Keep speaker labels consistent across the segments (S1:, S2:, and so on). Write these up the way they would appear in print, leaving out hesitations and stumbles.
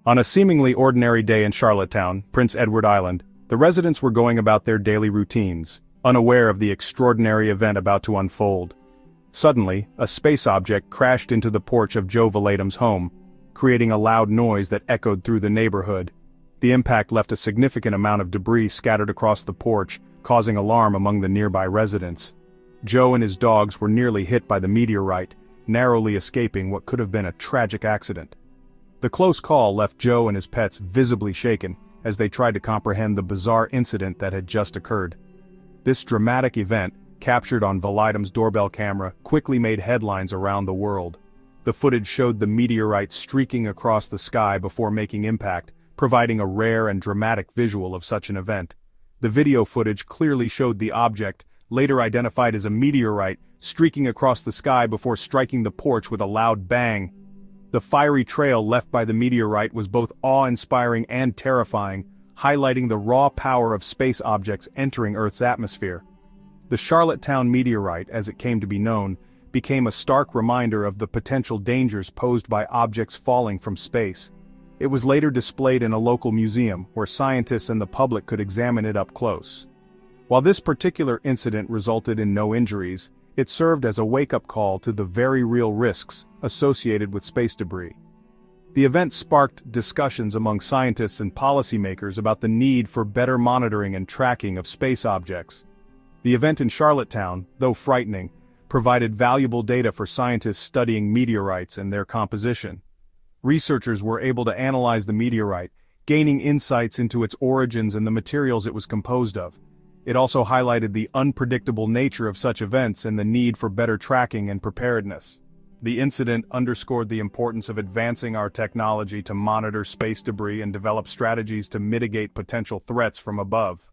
S1: On a seemingly ordinary day in Charlottetown, Prince Edward Island, the residents were going about their daily routines, unaware of the extraordinary event about to unfold. Suddenly, a space object crashed into the porch of Joe Valatum's home, creating a loud noise that echoed through the neighborhood. The impact left a significant amount of debris scattered across the porch, causing alarm among the nearby residents. Joe and his dogs were nearly hit by the meteorite, narrowly escaping what could have been a tragic accident. The close call left Joe and his pets visibly shaken, as they tried to comprehend the bizarre incident that had just occurred. This dramatic event, captured on Valatum's doorbell camera, quickly made headlines around the world. The footage showed the meteorite streaking across the sky before making impact, providing a rare and dramatic visual of such an event. The video footage clearly showed the object, later identified as a meteorite, streaking across the sky before striking the porch with a loud bang. The fiery trail left by the meteorite was both awe-inspiring and terrifying, highlighting the raw power of space objects entering Earth's atmosphere. The Charlottetown meteorite, as it came to be known, became a stark reminder of the potential dangers posed by objects falling from space. It was later displayed in a local museum, where scientists and the public could examine it up close. While this particular incident resulted in no injuries, it served as a wake-up call to the very real risks associated with space debris. The event sparked discussions among scientists and policymakers about the need for better monitoring and tracking of space objects. The event in Charlottetown, though frightening, provided valuable data for scientists studying meteorites and their composition. Researchers were able to analyze the meteorite, gaining insights into its origins and the materials it was composed of. It also highlighted the unpredictable nature of such events and the need for better tracking and preparedness. The incident underscored the importance of advancing our technology to monitor space debris and develop strategies to mitigate potential threats from above.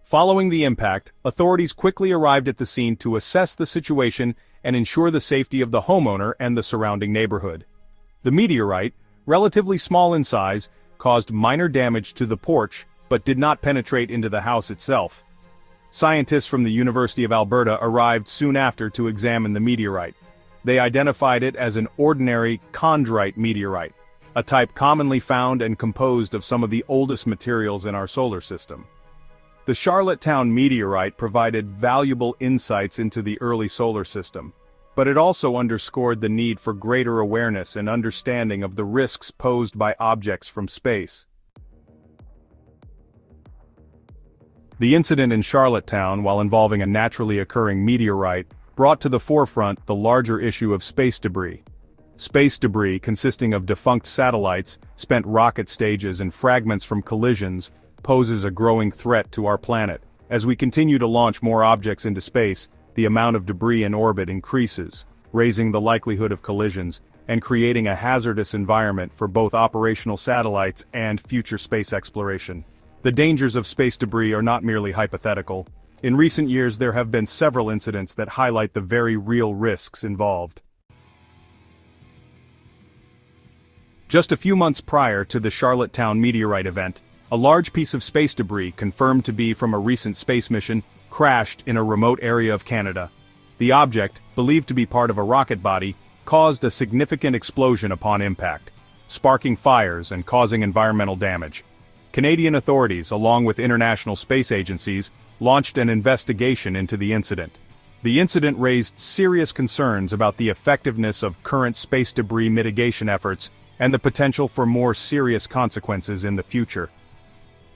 S1: Following the impact, authorities quickly arrived at the scene to assess the situation and ensure the safety of the homeowner and the surrounding neighborhood. The meteorite, relatively small in size, caused minor damage to the porch, but did not penetrate into the house itself. Scientists from the University of Alberta arrived soon after to examine the meteorite. They identified it as an ordinary chondrite meteorite, a type commonly found and composed of some of the oldest materials in our solar system. The Charlottetown meteorite provided valuable insights into the early solar system, but it also underscored the need for greater awareness and understanding of the risks posed by objects from space. The incident in Charlottetown, while involving a naturally occurring meteorite, brought to the forefront the larger issue of space debris. Space debris, consisting of defunct satellites, spent rocket stages and fragments from collisions, poses a growing threat to our planet. As we continue to launch more objects into space, the amount of debris in orbit increases, raising the likelihood of collisions, and creating a hazardous environment for both operational satellites and future space exploration. The dangers of space debris are not merely hypothetical. In recent years there have been several incidents that highlight the very real risks involved. Just a few months prior to the Charlottetown meteorite event, a large piece of space debris, confirmed to be from a recent space mission, crashed in a remote area of Canada. The object, believed to be part of a rocket body, caused a significant explosion upon impact, sparking fires and causing environmental damage. Canadian authorities, along with international space agencies, launched an investigation into the incident. The incident raised serious concerns about the effectiveness of current space debris mitigation efforts and the potential for more serious consequences in the future.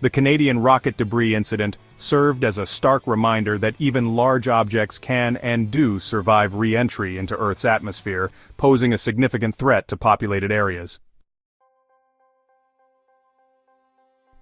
S1: The Canadian rocket debris incident served as a stark reminder that even large objects can and do survive re-entry into Earth's atmosphere, posing a significant threat to populated areas.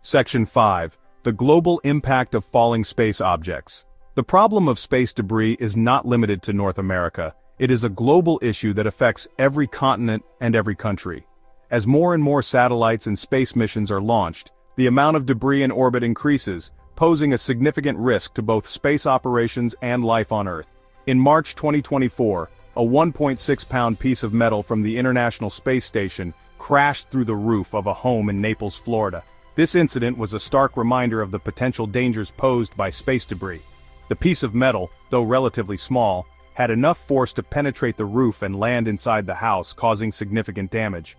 S1: Section 5. The global impact of falling space objects. The problem of space debris is not limited to North America. It is a global issue that affects every continent and every country. As more and more satellites and space missions are launched, the amount of debris in orbit increases, posing a significant risk to both space operations and life on Earth. In March 2024, a 1.6-pound piece of metal from the International Space Station crashed through the roof of a home in Naples, Florida. This incident was a stark reminder of the potential dangers posed by space debris. The piece of metal, though relatively small, had enough force to penetrate the roof and land inside the house, causing significant damage.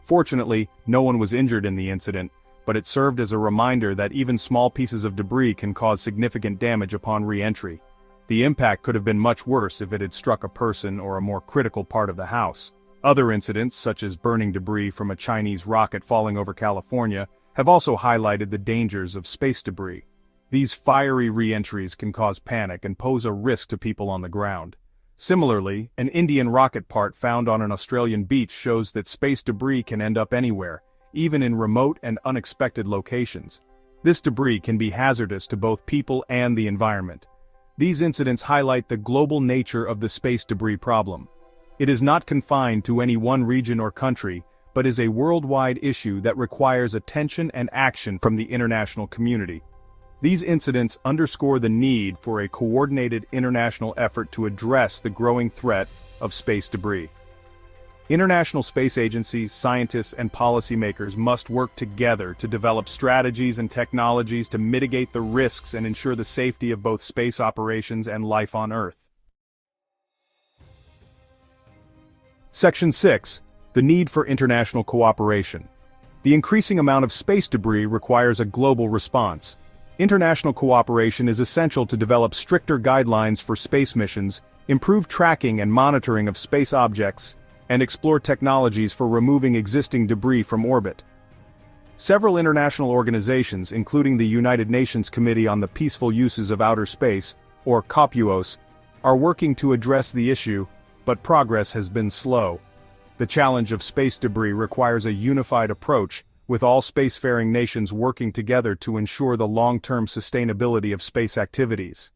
S1: Fortunately, no one was injured in the incident, but it served as a reminder that even small pieces of debris can cause significant damage upon re-entry. The impact could have been much worse if it had struck a person or a more critical part of the house. Other incidents, such as burning debris from a Chinese rocket falling over California, have also highlighted the dangers of space debris. These fiery re-entries can cause panic and pose a risk to people on the ground. Similarly, an Indian rocket part found on an Australian beach shows that space debris can end up anywhere, even in remote and unexpected locations. This debris can be hazardous to both people and the environment. These incidents highlight the global nature of the space debris problem. It is not confined to any one region or country, but is a worldwide issue that requires attention and action from the international community. These incidents underscore the need for a coordinated international effort to address the growing threat of space debris. International space agencies, scientists, and policymakers must work together to develop strategies and technologies to mitigate the risks and ensure the safety of both space operations and life on Earth. Section 6. The need for international cooperation. The increasing amount of space debris requires a global response. International cooperation is essential to develop stricter guidelines for space missions, improve tracking and monitoring of space objects, and explore technologies for removing existing debris from orbit. Several international organizations, including the United Nations Committee on the Peaceful Uses of Outer Space, or COPUOS, are working to address the issue, but progress has been slow. The challenge of space debris requires a unified approach, with all spacefaring nations working together to ensure the long-term sustainability of space activities.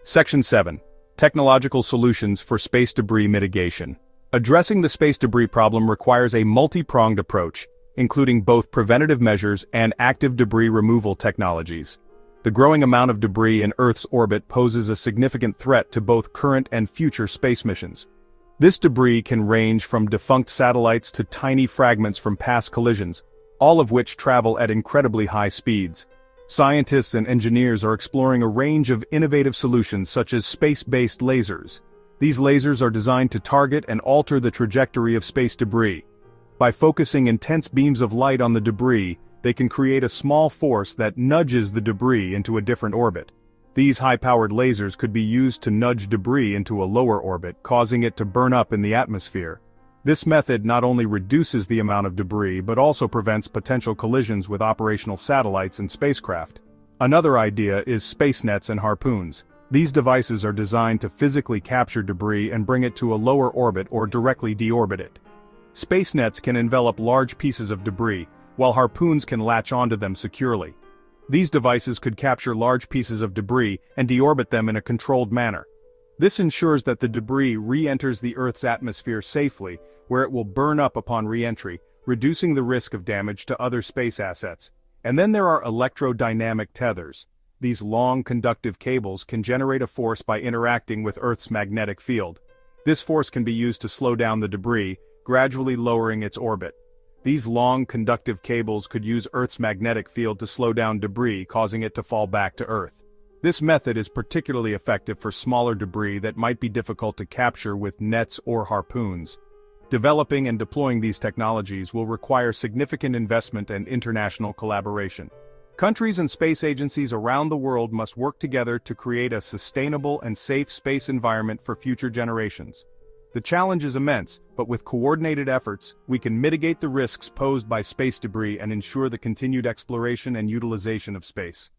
S1: Section 7. Technological solutions for space debris mitigation. Addressing the space debris problem requires a multi-pronged approach, including both preventative measures and active debris removal technologies. The growing amount of debris in Earth's orbit poses a significant threat to both current and future space missions. This debris can range from defunct satellites to tiny fragments from past collisions, all of which travel at incredibly high speeds. Scientists and engineers are exploring a range of innovative solutions such as space-based lasers. These lasers are designed to target and alter the trajectory of space debris. By focusing intense beams of light on the debris, they can create a small force that nudges the debris into a different orbit. These high-powered lasers could be used to nudge debris into a lower orbit, causing it to burn up in the atmosphere. This method not only reduces the amount of debris but also prevents potential collisions with operational satellites and spacecraft. Another idea is space nets and harpoons. These devices are designed to physically capture debris and bring it to a lower orbit or directly deorbit it. Space nets can envelop large pieces of debris, while harpoons can latch onto them securely. These devices could capture large pieces of debris and deorbit them in a controlled manner. This ensures that the debris re-enters the Earth's atmosphere safely, where it will burn up upon re-entry, reducing the risk of damage to other space assets. And then there are electrodynamic tethers. These long conductive cables can generate a force by interacting with Earth's magnetic field. This force can be used to slow down the debris, gradually lowering its orbit. These long conductive cables could use Earth's magnetic field to slow down debris, causing it to fall back to Earth. This method is particularly effective for smaller debris that might be difficult to capture with nets or harpoons. Developing and deploying these technologies will require significant investment and international collaboration. Countries and space agencies around the world must work together to create a sustainable and safe space environment for future generations. The challenge is immense, but with coordinated efforts, we can mitigate the risks posed by space debris and ensure the continued exploration and utilization of space.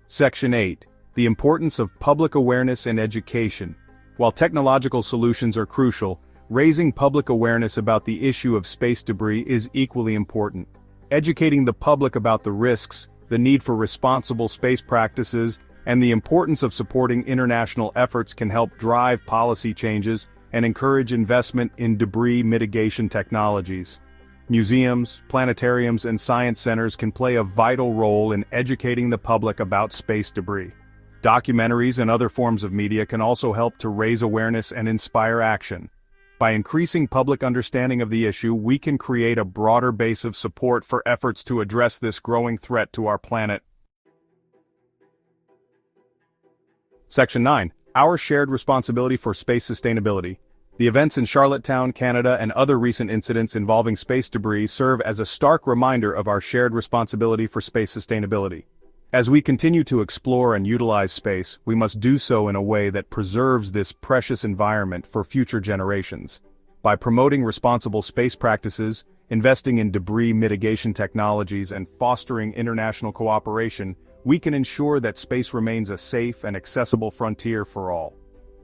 S1: Section 8. The importance of public awareness and education. While technological solutions are crucial, raising public awareness about the issue of space debris is equally important. Educating the public about the risks, the need for responsible space practices, and the importance of supporting international efforts can help drive policy changes and encourage investment in debris mitigation technologies. Museums, planetariums, and science centers can play a vital role in educating the public about space debris. Documentaries and other forms of media can also help to raise awareness and inspire action. By increasing public understanding of the issue, we can create a broader base of support for efforts to address this growing threat to our planet. Section 9. Our shared responsibility for space sustainability. The events in Charlottetown, Canada, and other recent incidents involving space debris serve as a stark reminder of our shared responsibility for space sustainability. As we continue to explore and utilize space, we must do so in a way that preserves this precious environment for future generations. By promoting responsible space practices, investing in debris mitigation technologies, and fostering international cooperation, we can ensure that space remains a safe and accessible frontier for all.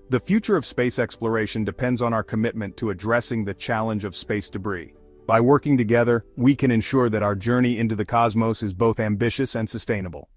S1: The future of space exploration depends on our commitment to addressing the challenge of space debris. By working together, we can ensure that our journey into the cosmos is both ambitious and sustainable.